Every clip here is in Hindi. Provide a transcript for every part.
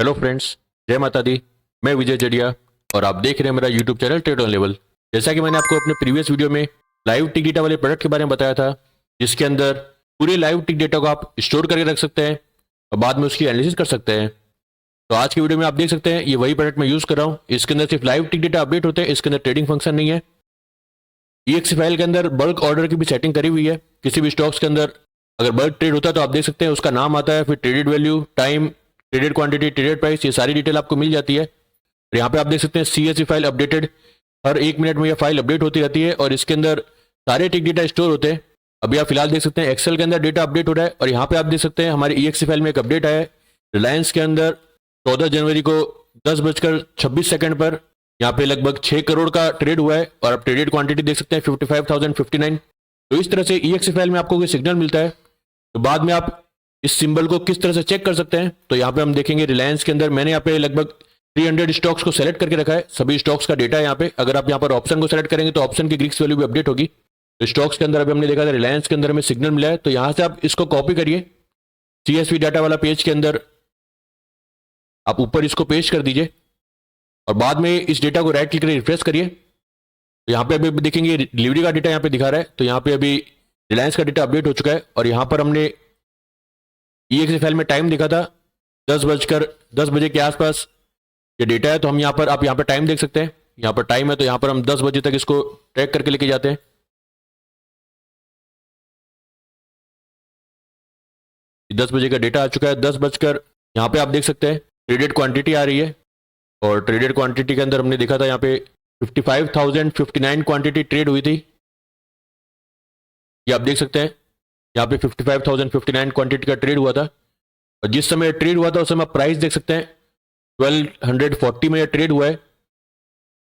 हेलो फ्रेंड्स, जय माता दी। मैं विजय जड़िया और आप देख रहे हैं मेरा YouTube channel trade on level. जैसा कि मैंने आपको अपने प्रीवियस वीडियो में लाइव टिक डेटा वाले प्रोडक्ट के बारे में बताया था, जिसके अंदर पूरे लाइव टिक डेटा को आप स्टोर करके रख सकते हैं और बाद में उसकी एनालिसिस कर सकते हैं। तो आज की वीडियो में आप देख सकते हैं ये वही प्रोडक्ट मैं यूज़ कर रहा हूँ। इसके अंदर सिर्फ लाइव टिक डेटा अपडेट होते हैं, इसके अंदर ट्रेडिंग फंक्शन नहीं है। EXE फाइल के अंदर बल्क ऑर्डर की भी सेटिंग करी हुई है। किसी भी स्टॉक्स के अंदर अगर बल्क ट्रेड होता है तो आप देख सकते हैं उसका नाम आता है, फिर traded value, time, traded quantity, traded price, ये सारी डिटेल आपको मिल जाती है। और यहाँ पे आप देख सकते हैं CSV फाइल अपडेटेड, हर 1 मिनट में यह फाइल अपडेट होती रहती है और इसके अंदर सारे टिक डेटा स्टोर होते हैं। अभी आप फिलहाल देख सकते हैं एक्सेल के अंदर डेटा अपडेट हो रहा है और यहाँ पे आप देख सकते हैं हमारी EXE फाइल में एक अपडेट आया है। रिलायंस के अंदर 14 जनवरी को 10:26 पर यहाँ पे लगभग 6 करोड़ का ट्रेड हुआ है और आप ट्रेडेड क्वांटिटी देख सकते हैं 55,059। तो इस तरह से EXE फाइल में आपको कोई सिग्नल मिलता है तो बाद में आप इस सिंबल को किस तरह से चेक कर सकते हैं। तो यहाँ पे हम देखेंगे रिलायंस के अंदर मैंने यहाँ पे लगभग 300 स्टॉक्स को सेलेक्ट करके रखा है। सभी स्टॉक्स का डेटा है यहाँ पे। अगर आप यहाँ पर ऑप्शन को सेलेक्ट करेंगे तो ऑप्शन की ग्रीक्स वैल्यू भी अपडेट होगी। तो स्टॉक्स के अंदर अभी हमने देखा था रिलायंस के अंदर हमें सिग्नल मिला है, तो यहाँ से आप इसको कॉपी करिए CSV डाटा वाला पेज के अंदर आप ऊपर इसको पेस्ट कर दीजिए और बाद में इस डेटा को राइट क्लिक करके रिफ्रेश करिए। तो यहाँ पे अभी देखेंगे डिलीवरी का डेटा यहाँ पे दिखा रहा है। तो यहाँ पे अभी रिलायंस का डेटा अपडेट हो चुका है और यहाँ पर हमने EXE फाइल में टाइम देखा था 10 बजे के आसपास ये डेटा है। तो हम यहाँ पर आप यहाँ पर टाइम देख सकते हैं, यहाँ पर टाइम है तो यहाँ पर हम 10 बजे तक इसको ट्रैक करके लेके जाते हैं। 10 बजे का डेटा आ चुका है। 10 यहाँ पे आप देख सकते हैं ट्रेडेड क्वांटिटी आ रही है और ट्रेडेड क्वांटिटी के अंदर हमने देखा था यहाँ पे 55,059 क्वांटिटी ट्रेड हुई थी। ये आप देख सकते हैं यहाँ पे 55,059 क्वांटिटी का ट्रेड हुआ था और जिस समय ट्रेड हुआ था उस समय आप प्राइस देख सकते हैं 1240 में यह ट्रेड हुआ है।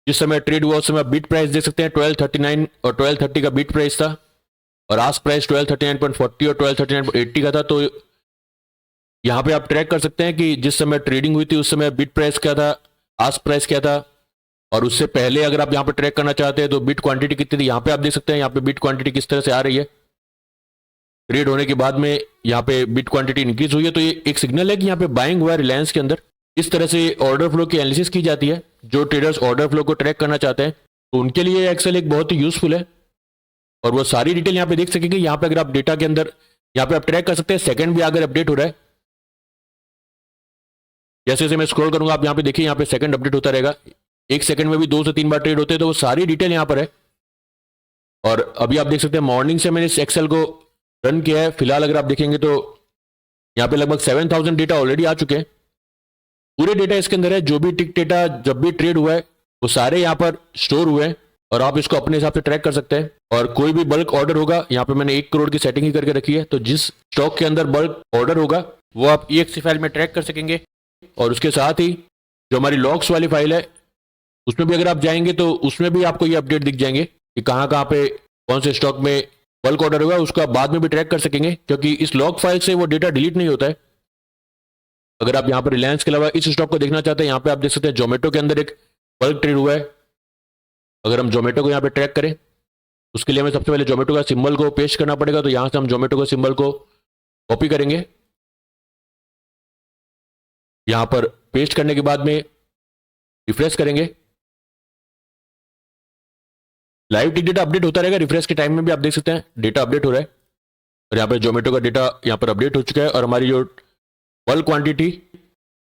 जिस समय ट्रेड हुआ उस समय बीट प्राइस देख सकते हैं 1239 और 1230 का बीट प्राइस था और आस्क प्राइस 1239.40 और 1239.80 का था। तो यहाँ पे आप ट्रैक कर सकते हैं कि जिस समय ट्रेडिंग हुई थी उस समय बिट प्राइस क्या था, आस्क प्राइस क्या था और उससे पहले अगर आप यहाँ पे ट्रैक करना चाहते हैं तो बिट क्वांटिटी कितनी थी। यहाँ पे आप देख सकते हैं यहाँ पे बिट क्वांटिटी किस तरह से आ रही है। ट्रेड होने के बाद में यहाँ पे बिट क्वांटिटी इंक्रीज हुई है, तो ये एक सिग्नल है कि यहाँ पे बाइंग हुआ है रिलायंस के अंदर। इस तरह से ऑर्डर फ्लो की एनालिसिस की जाती है। जो ट्रेडर्स ऑर्डर फ्लो को ट्रैक करना चाहते हैं तो उनके लिए एक्सेल एक बहुत ही यूजफुल है और वो सारी डिटेल यहाँ पे देख सकेंगे। यहाँ पे अगर आप डेटा के अंदर यहाँ पे आप ट्रैक कर सकते हैं सेकंड भी अगर अपडेट हो रहा है। जैसे जैसे मैं स्क्रॉल करूंगा आप यहाँ पे देखिए यहाँ पे सेकंड अपडेट होता रहेगा। 1 सेकंड में भी 2 से 3 बार ट्रेड होते हैं, तो वो सारी डिटेल यहाँ पर है। और अभी आप देख सकते हैं मॉर्निंग से मैंने इस एक्सेल को रन किया है। फिलहाल अगर आप देखेंगे तो यहाँ पे लगभग 7,000 डेटा ऑलरेडी आ चुके हैं। पूरे डेटा इसके अंदर है, जो भी टिक डेटा जब भी ट्रेड हुआ है वो सारे यहाँ पर स्टोर हुए हैं और आप इसको अपने हिसाब से ट्रैक कर सकते हैं। और कोई भी बल्क ऑर्डर होगा, यहाँ पे मैंने 1 करोड़ की सेटिंग ही करके रखी है, तो जिस स्टॉक के अंदर बल्क ऑर्डर होगा वो आप EXE फाइल में ट्रैक कर सकेंगे। और उसके साथ ही जो हमारी लॉग्स वाली फाइल है उसमें भी अगर आप जाएंगे तो उसमें भी आपको ये अपडेट दिख जाएंगे कि कहाँ कहाँ पे कौन से स्टॉक में बल्क ऑर्डर होगा, उसको आप बाद में भी ट्रैक कर सकेंगे क्योंकि इस लॉग फाइल से वो डेटा डिलीट नहीं होता है। अगर आप यहाँ पर रिलायंस के अलावा इस स्टॉक को देखना चाहते हैं, यहाँ पे आप देख सकते हैं जोमेटो के अंदर एक बल्क ट्रेड हुआ है। अगर हम जोमेटो को यहाँ पे ट्रैक करें उसके लिए हमें सबसे पहले जोमेटो का सिंबल को पेस्ट करना पड़ेगा। तो यहाँ से हम जोमेटो का सिंबल को कॉपी करेंगे, यहाँ पर पेस्ट करने के बाद में रिफ्रेश करेंगे। लाइव टिक डेटा अपडेट होता रहेगा। रिफ्रेश के टाइम में भी आप देख सकते हैं डेटा अपडेट हो रहा है और यहाँ पर जोमेटो का डेटा यहाँ पर अपडेट हो चुका है और हमारी जो बल्क क्वांटिटी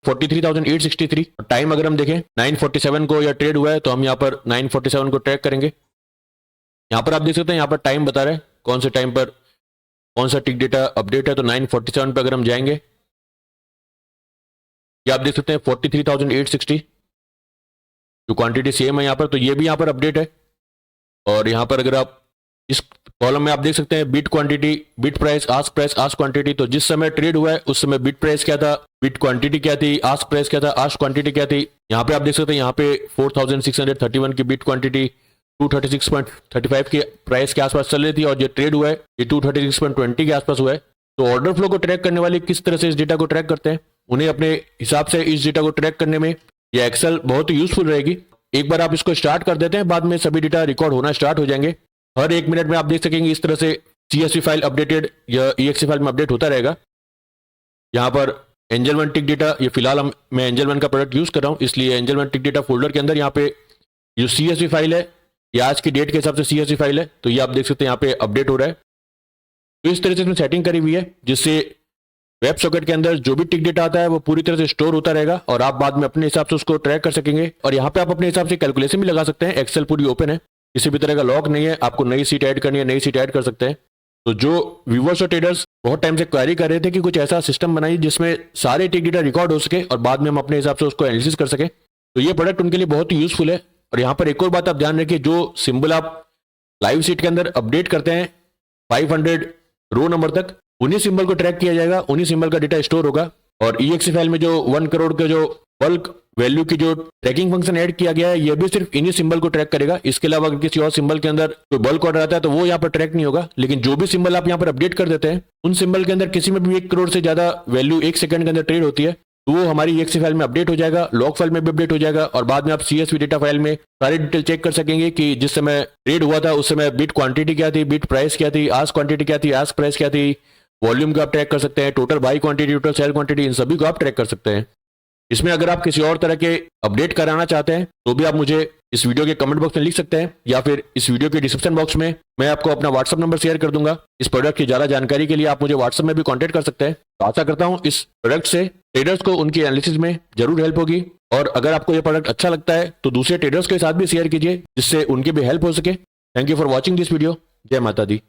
43,863। टाइम अगर हम देखें 9:47 को यह ट्रेड हुआ है, तो हम यहाँ पर 9:47 को ट्रैक करेंगे। यहाँ पर आप देख सकते हैं यहाँ पर टाइम बता रहा है कौन से टाइम पर कौन सा टिक डेटा अपडेट है। तो 9:47 पर अगर हम जाएंगे, ये आप देख सकते हैं 43,860 जो क्वांटिटी सेम है यहाँ पर, तो ये भी यहाँ पर अपडेट है। और यहाँ पर अगर आप इस कॉलम में आप देख सकते हैं bit quantity, bit price, ask quantity. तो जिस समय ट्रेड हुआ है उस समय बिट प्राइस क्या था, बिट क्वांटिटी क्या थी, आस्क प्राइस क्या था, आस्क क्वांटिटी क्या थी। यहाँ पे आप देख सकते हैं यहाँ पे 4,631 की बिट क्वांटिटी 236.35 के प्राइस के आसपास चल रही थी और जो ट्रेड हुआ है ये 236.20 के आसपास हुआ है। तो ऑर्डर फ्लो को ट्रैक करने वाले किस तरह से इस डेटा को ट्रैक करते हैं, उन्हें अपने हिसाब से इस डेटा को ट्रैक करने में ये एक्सेल बहुत ही यूजफुल रहेगी। एक बार आप इसको स्टार्ट कर देते हैं, बाद में सभी डेटा रिकॉर्ड होना स्टार्ट हो जाएंगे। हर 1 मिनट में आप देख सकेंगे इस तरह से CSV फाइल अपडेटेड या EXE फाइल में अपडेट होता रहेगा। यहाँ पर एंजल वन टिक डेटा, ये फिलहाल मैं एंजल वन का प्रोडक्ट यूज कर रहा हूँ, इसलिए angel one tick data folder के अंदर यहाँ पे जो CSV फाइल है, ये आज की डेट के हिसाब से CSV फाइल है, तो ये आप देख सकते हैं यहाँ पे अपडेट हो रहा है। तो इस तरह से इसमें सेटिंग करी हुई है जिससे वेब सॉकेट के अंदर जो भी टिक डेटा आता है वो पूरी तरह से स्टोर होता रहेगा और आप बाद में अपने हिसाब से उसको ट्रैक कर सकेंगे। और यहाँ पे आप अपने हिसाब से कैलकुलेशन भी लगा सकते हैं। एक्सेल पूरी ओपन है, किसी भी तरह का लॉक नहीं है, आपको नई सीट ऐड करनी है नई सीट ऐड कर सकते हैं। तो जो व्यूवर्स और ट्रेडर्स बहुत टाइम से क्वेरी कर रहे थे कि कुछ ऐसा सिस्टम बनाइए जिसमें सारे टिक डेटा रिकॉर्ड हो सके और बाद में हम अपने हिसाब से उसको एनालिसिस कर सके, तो ये प्रोडक्ट उनके लिए बहुत ही यूजफुल है। और यहाँ पर एक और बात आप ध्यान रखिए, जो सिंबल आप लाइव सीट के अंदर अपडेट करते हैं 500 रो नंबर तक, उन्हीं सिंबल को ट्रैक किया जाएगा, उन्हीं सिंबल का डेटा स्टोर होगा। और EXE फाइल में जो 1 करोड़ के जो बल्क वैल्यू की जो ट्रैकिंग फंक्शन ऐड किया गया है, ये भी सिर्फ इन्हीं सिंबल को ट्रैक करेगा। इसके अलावा अगर किसी और सिंबल के अंदर कोई बल्क ऑर्डर आता है तो वो यहाँ पर ट्रैक नहीं होगा। लेकिन जो भी सिंबल आप यहाँ पर अपडेट कर देते हैं, उन सिंबल के अंदर किसी में भी 1 करोड़ से ज्यादा वैल्यू 1 सेकंड के अंदर ट्रेड होती है, तो वो हमारी EXE फाइल में अपडेट हो जाएगा, लॉग फाइल में भी अपडेट हो जाएगा। और बाद में आप CSV डेटा फाइल में सारी डिटेल चेक कर सकेंगे कि जिस समय ट्रेड हुआ था उस समय बिट क्वांटिटी क्या थी, बिट प्राइस क्या थी, आस्क क्वांटिटी क्या थी, आस्क प्राइस क्या थी, वॉल्यूम को आप ट्रैक कर सकते हैं, total by quantity, total sale quantity, इन सभी को आप ट्रैक कर सकते हैं। इसमें अगर आप किसी और तरह के अपडेट कराना चाहते हैं तो भी आप मुझे इस वीडियो के कमेंट बॉक्स में लिख सकते हैं, या फिर इस वीडियो के डिस्क्रिप्शन बॉक्स में मैं आपको अपना व्हाट्सएप नंबर शेयर कर दूंगा। इस प्रोडक्ट की ज्यादा जानकारी के लिए आप मुझे व्हाट्सएप में भी कांटेक्ट कर सकते हैं। तो आशा करता हूं इस प्रोडक्ट से ट्रेडर्स को उनकी एनालिसिस में जरूर हेल्प होगी। और अगर आपको यह प्रोडक्ट अच्छा लगता है तो दूसरे ट्रेडर्स के साथ भी शेयर कीजिए जिससे उनकी भी हेल्प हो सके। Thank you for watching this video. जय माता दी।